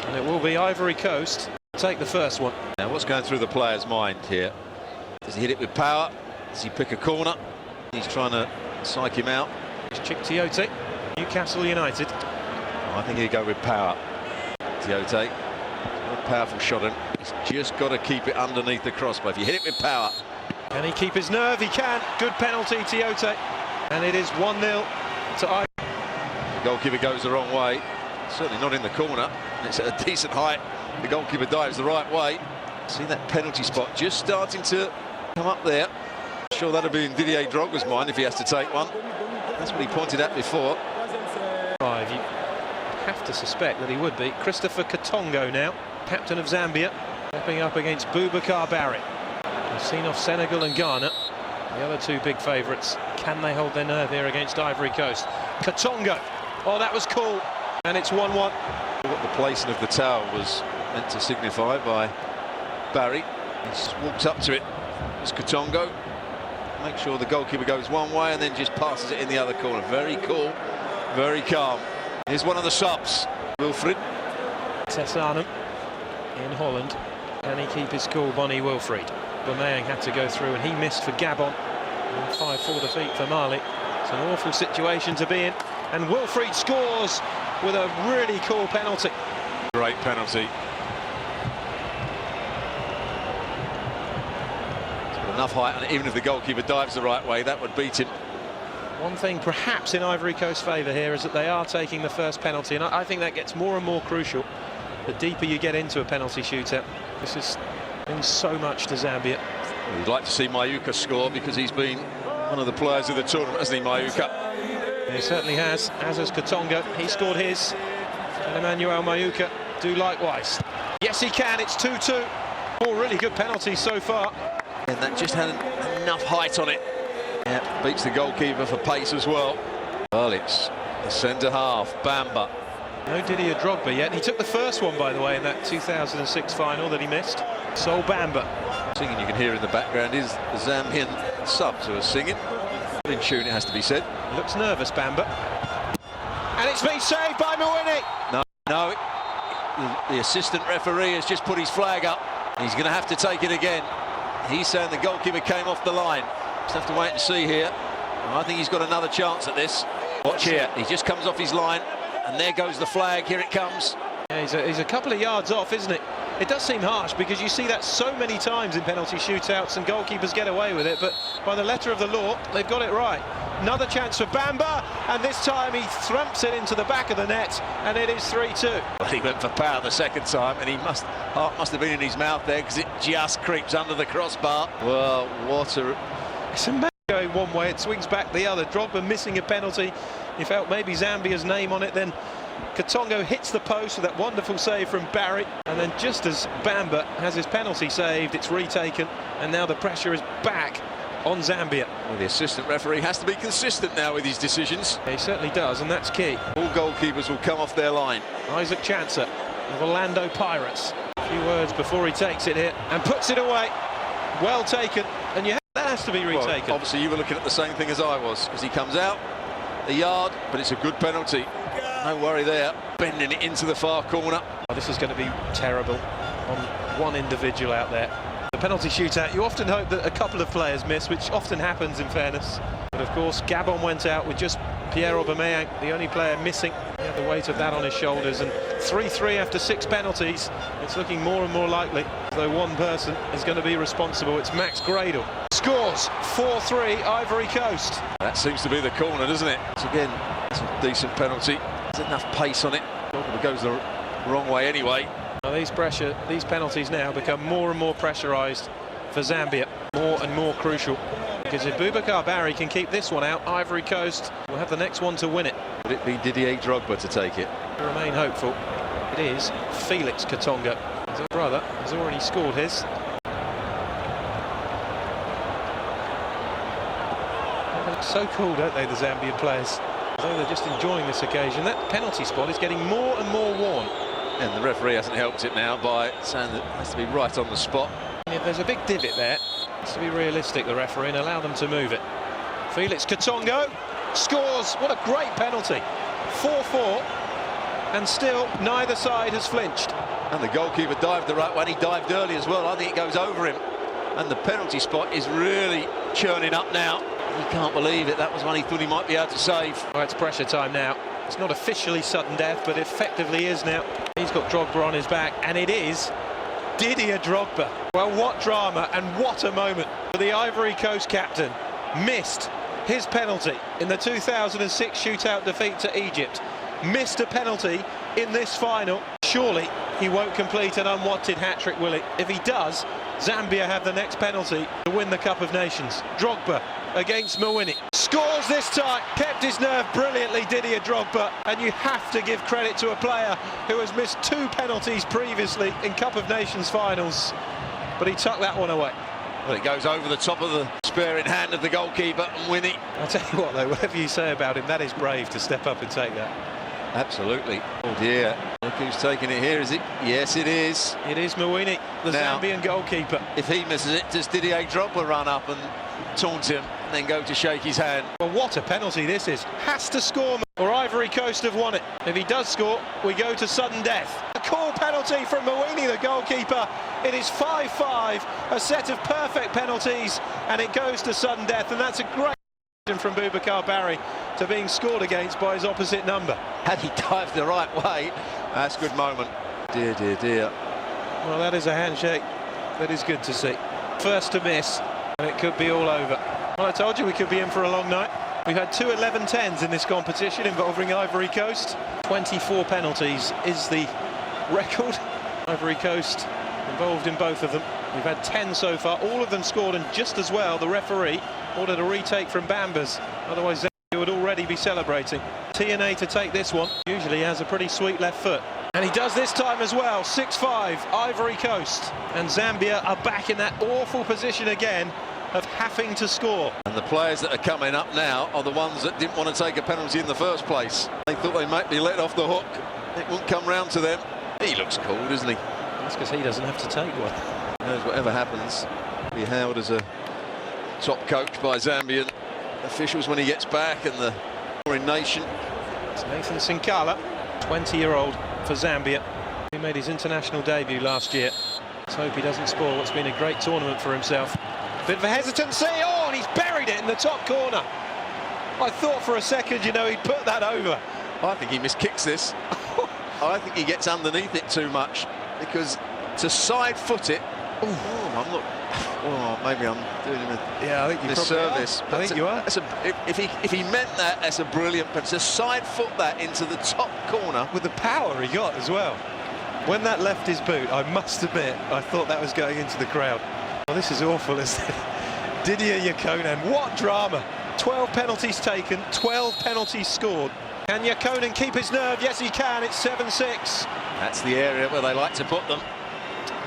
And it will be Ivory Coast take the first one. Now what's going through the player's mind here? Does he hit it with power? Does he pick a corner? He's trying to psych him out. It's Tiote, Newcastle United. Oh, I think he'd go with power. Tiote, a powerful shot, and he's just got to keep it underneath the crossbar. If you hit it with power. Can he keep his nerve? He can. Good penalty, Tiote. And it is 1-0 to Ivory. The goalkeeper goes the wrong way. Certainly not in the corner. It's at a decent height. The goalkeeper dives the right way. See that penalty spot just starting to come up there. I'm sure that'll be in Didier Drogba's mind if he has to take one. That's what he pointed at before. You have to suspect that he would be. Christopher Katongo now, captain of Zambia, stepping up against Boubacar Barry. We've seen off Senegal and Ghana, the other two big favourites. Can they hold their nerve here against Ivory Coast? Katongo, oh, that was cool, and it's 1-1. What the placing of the towel was meant to signify by Barry. He just walks up to it. It's Katongo. Make sure the goalkeeper goes one way and then just passes it in the other corner. Very cool, very calm. Here's one of the subs, Wilfried. Tessanum in Holland. Can he keep his cool, Bonnie Wilfried? Aubameyang had to go through and he missed for Gabon. 5-4 defeat for Mali. It's an awful situation to be in. And Wilfried scores with a really cool penalty. Great penalty. It's got enough height, and even if the goalkeeper dives the right way, that would beat him. One thing perhaps in Ivory Coast's favour here is that they are taking the first penalty, and I think that gets more and more crucial the deeper you get into a penalty shootout. This has been so much to Zambia. We'd like to see Mayuka score because he's been one of the players of the tournament, hasn't he, Mayuka? He certainly has, as has Katongo. He scored his, and Emmanuel Mayuka do likewise. Yes, he can. It's 2-2. Four really good penalties so far. And that just had enough height on it. Yeah, beats the goalkeeper for pace as well. Well, it's the centre half, Bamba. No Didier Drogba yet. He took the first one, by the way, in that 2006 final that he missed. Sol Bamba. Singing you can hear in the background is the Zambian subs who are singing. In tune, it has to be said. Looks nervous, Bamba. And it's been saved by Mwini. No, the assistant referee has just put his flag up. He's going to have to take it again. He's saying the goalkeeper came off the line. Just have to wait and see here. I think he's got another chance at this. Watch here, he just comes off his line, and there goes the flag. Here it comes. Yeah, he's a couple of yards off, isn't it? It does seem harsh because you see that so many times in penalty shootouts and goalkeepers get away with it, but by the letter of the law, they've got it right. Another chance for Bamba, and this time he thumps it into the back of the net, and it is 3-2. Well, he went for power the second time, and heart must have been in his mouth there because it just creeps under the crossbar. Well, what a... It's a man going one way, it swings back the other. Drogba missing a penalty. He felt maybe Zambia's name on it, then Katongo hits the post with that wonderful save from Barry, and then just as Bamba has his penalty saved, it's retaken, and now the pressure is back on Zambia. Well, the assistant referee has to be consistent now with his decisions. He certainly does, and that's key. All goalkeepers will come off their line. Isaac Chancer of Orlando Pirates. A few words before he takes it here and puts it away. Well taken, and that has to be retaken. Well, obviously you were looking at the same thing as I was, because he comes out the yard, but it's a good penalty. No worry there, bending it into the far corner. Oh, this is going to be terrible on one individual out there. The penalty shootout, you often hope that a couple of players miss, which often happens in fairness. But of course, Gabon went out with just Pierre Aubameyang, the only player missing. He had the weight of that on his shoulders, and 3-3 after 6 penalties. It's looking more and more likely, though one person is going to be responsible. It's Max Gradel. Scores 4-3 Ivory Coast. That seems to be the corner, doesn't it? So again, it's a decent penalty. There's enough pace on it. It goes the wrong way anyway. Now these penalties now become more and more pressurised for Zambia. More and more crucial. Because if Boubacar Barry can keep this one out, Ivory Coast will have the next one to win it. Would it be Didier Drogba to take it? To remain hopeful. It is Felix Katongo. His brother has already scored his. They look so cool, don't they, the Zambian players? Although they're just enjoying this occasion. That penalty spot is getting more and more worn. And the referee hasn't helped it now by saying that it has to be right on the spot. And if there's a big divot there, has to be realistic, the referee, and allow them to move it. Felix Katongo scores. What a great penalty. 4-4. and still neither side has flinched. And the goalkeeper dived the right way, and he dived early as well. I think it goes over him. And the penalty spot is really churning up now. He can't believe it. That was one he thought he might be able to save. Oh, it's pressure time now. It's not officially sudden death, but effectively is now. He's got Drogba on his back, and it is Didier Drogba. Well, what drama and what a moment for the Ivory Coast captain. Missed his penalty in the 2006 shootout defeat to Egypt. Missed a penalty in this final. Surely he won't complete an unwanted hat-trick, will he? If he does, Zambia have the next penalty to win the Cup of Nations. Drogba against Mawini. Scores this time. Kept his nerve brilliantly, Didier Drogba. And you have to give credit to a player who has missed 2 penalties previously in Cup of Nations finals. But he tucked that one away. Well, it goes over the top of the sparing hand of the goalkeeper, and Winnie. I'll tell you what, though, whatever you say about him, that is brave to step up and take that. Absolutely. Oh dear. Look who's taking it here, is it? Yes, it is. It is Mawini, the Now, Zambian goalkeeper. If he misses it, does Didier Drogba run up and taunt him and then go to shake his hand? Well, what a penalty this is. Has to score, or Ivory Coast have won it. If he does score, we go to sudden death. A cool penalty from Mawini, the goalkeeper. It is 5-5, a set of perfect penalties, and it goes to sudden death, and that's a great from Boubacar Barry to being scored against by his opposite number. Had he dived the right way, that's a good moment. Dear, dear, dear. Well, that is a handshake that is good to see. First to miss, and it could be all over. Well, I told you we could be in for a long night. We've had 2 11-10s in this competition involving Ivory Coast. 24 penalties is the record. Ivory Coast involved in both of them. We've had 10 so far, all of them scored, and just as well, the referee ordered a retake from Bambas. Otherwise, Zambia would already be celebrating. TNA to take this one. Usually has a pretty sweet left foot. And he does this time as well. 6-5, Ivory Coast. And Zambia are back in that awful position again of having to score. And the players that are coming up now are the ones that didn't want to take a penalty in the first place. They thought they might be let off the hook. It won't come round to them. He looks cool, doesn't he? That's because he doesn't have to take one. He knows whatever happens, he'll be hailed as a top coach by Zambian officials when he gets back, and the foreign nation. It's Nathan Sinkala, 20-year-old for Zambia. He made his international debut last year. Let's hope he doesn't spoil what's been a great tournament for himself. Bit of a hesitancy, oh, and he's buried it in the top corner. I thought for a second, you know, he'd put that over. I think he miskicks this. I think he gets underneath it too much, because to side foot it. Oh, I'm not. Oh, maybe I'm doing him I think you disservice. I think you are. If he meant that, that's a brilliant. But to side foot that into the top corner with the power he got as well. When that left his boot, I must admit, I thought that was going into the crowd. Well, this is awful, isn't it? Didier Yakonan, what drama! 12 penalties taken, 12 penalties scored. Can Yakonan keep his nerve? Yes, he can. It's 7-6. That's the area where they like to put them.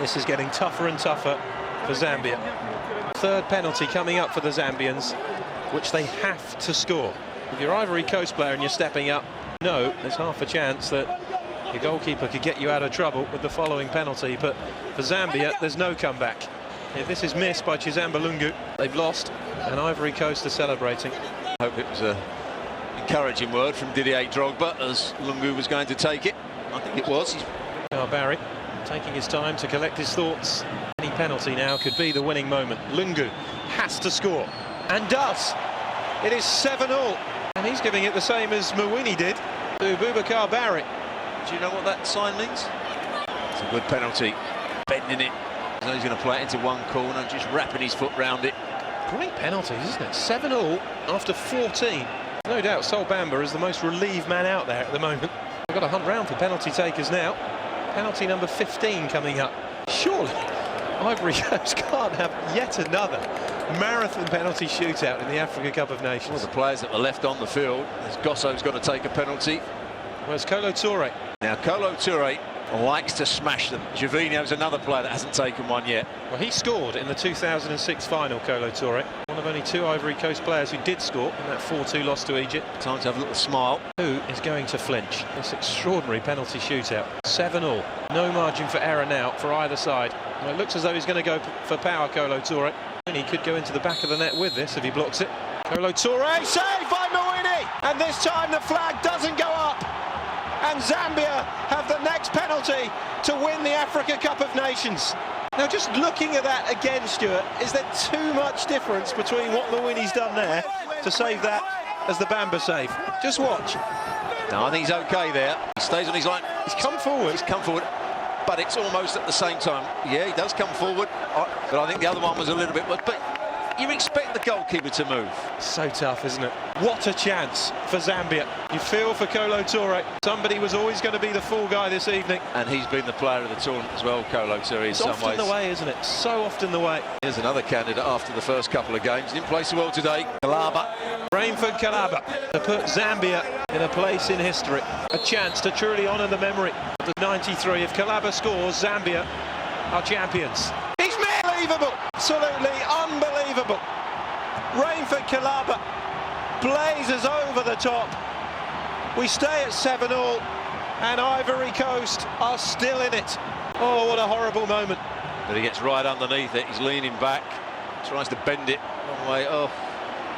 This is getting tougher and tougher for Zambia. Third penalty coming up for the Zambians, which they have to score. If you're Ivory Coast player and you're stepping up, no, there's half a chance that your goalkeeper could get you out of trouble with the following penalty. But for Zambia, there's no comeback. If this is missed by Chizamba Lungu, they've lost, and Ivory Coast are celebrating. I hope it was an encouraging word from Didier Drogba as Lungu was going to take it. I think it was. Now Barry taking his time to collect his thoughts. Any penalty now could be the winning moment. Lungu has to score, and does. It is 7-all, and he's giving it the same as Mawini did to Boubacar Barry. Do you know what that sign means? It's a good penalty. Bending it. He's going to play it into one corner, just wrapping his foot round it. Great penalties, isn't it? 7-all after 14. No doubt Sol Bamba is the most relieved man out there at the moment. We've got to hunt round for penalty takers now. Penalty number 15 coming up. Surely Ivory Coast can't have yet another marathon penalty shootout in the Africa Cup of Nations. Well, the players that were left on the field, as Gosso's got to take a penalty. Where's Kolo Touré? Now Kolo Touré likes to smash them. Gervinho's another player that hasn't taken one yet. Well, he scored in the 2006 final, Kolo Touré. One of only 2 Ivory Coast players who did score in that 4-2 loss to Egypt. Time to have a little smile. Who is going to flinch? This extraordinary penalty shootout. 7-all. No margin for error now for either side. Well, it looks as though he's going to go for power, Kolo Touré. And he could go into the back of the net with this if he blocks it. Kolo Touré, saved by Mawini! And this time the flag doesn't go up. and Zambia have the next penalty to win the Africa Cup of Nations. Now, just looking at that again, Stuart, is there too much difference between what Mawini's done there to save that as the Bamba save? Just watch. No, I think he's okay there. He stays on his line. He's come forward. He's come forward, but it's almost at the same time. Yeah, he does come forward, but I think the other one was a little bit... But you expect the goalkeeper to move. So tough, isn't it? What a chance for Zambia. You feel for Kolo Toure. Somebody was always going to be the fall guy this evening. And he's been the player of the tournament as well, Kolo Toure, in some ways. It's often the way, isn't it? So often the way. Here's another candidate after the first couple of games. Didn't play so well today. Kalaba. Rainford Kalaba to put Zambia in a place in history. A chance to truly honour the memory of the 93. If Kalaba scores, Zambia are champions. He's unbelievable! Absolutely unbelievable. Rainford Kalaba blazes over the top. We stay at 7-all and Ivory Coast are still in it. Oh, what a horrible moment. But he gets right underneath it. He's leaning back, tries to bend it one way. Oh,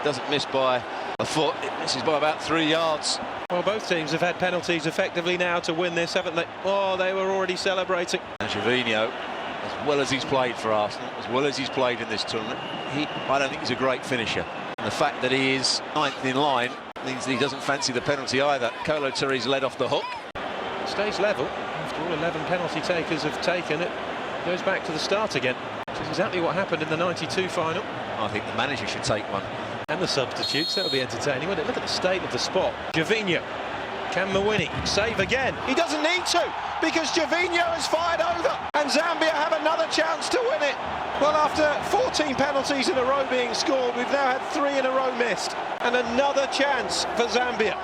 doesn't miss by a foot. It misses by about 3 yards. Well, both teams have had penalties effectively now to win this, haven't they? Oh, they were already celebrating. And Gervinho, as well as he's played for Arsenal, as well as he's played in this tournament, I don't think he's a great finisher. And the fact that he is 9th in line means that he doesn't fancy the penalty either. Kolo Toure's led off the hook. Stays level. After all 11 penalty takers have taken it, goes back to the start again. Which is exactly what happened in the 92 final. I think the manager should take one. And the substitutes, that would be entertaining, wouldn't it? Look at the state of the spot. Gervinho. Can Mawini save again? He doesn't need to, because Gervinho has fired over and Zambia have another chance to win it. Well, after 14 penalties in a row being scored, we've now had 3 in a row missed, and another chance for Zambia.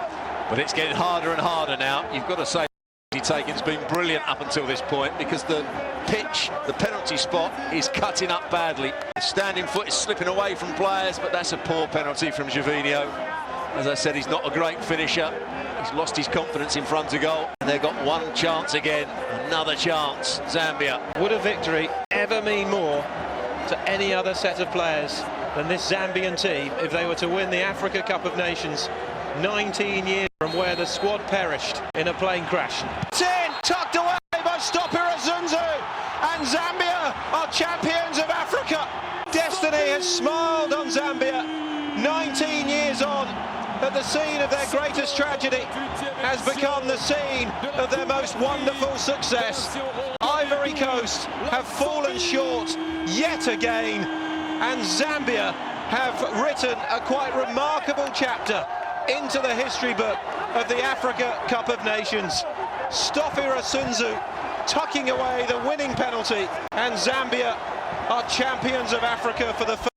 But it's getting harder and harder now. You've got to say the taking's been brilliant up until this point, because the pitch, the penalty spot, is cutting up badly. The standing foot is slipping away from players, but that's a poor penalty from Gervinho. As I said, he's not a great finisher. He's lost his confidence in front of goal. And they've got one chance again. Another chance, Zambia. Would a victory ever mean more to any other set of players than this Zambian team if they were to win the Africa Cup of Nations 19 years from where the squad perished in a plane crash? It's in, tucked away by Stopira Zunzu, and Zambia are champions of Africa. Destiny has smiled on Zambia 19 years on. At the scene of their greatest tragedy has become the scene of their most wonderful success. Ivory Coast have fallen short yet again, and Zambia have written a quite remarkable chapter into the history book of the Africa Cup of Nations. Stopira Sunzu tucking away the winning penalty, and Zambia are champions of Africa for the first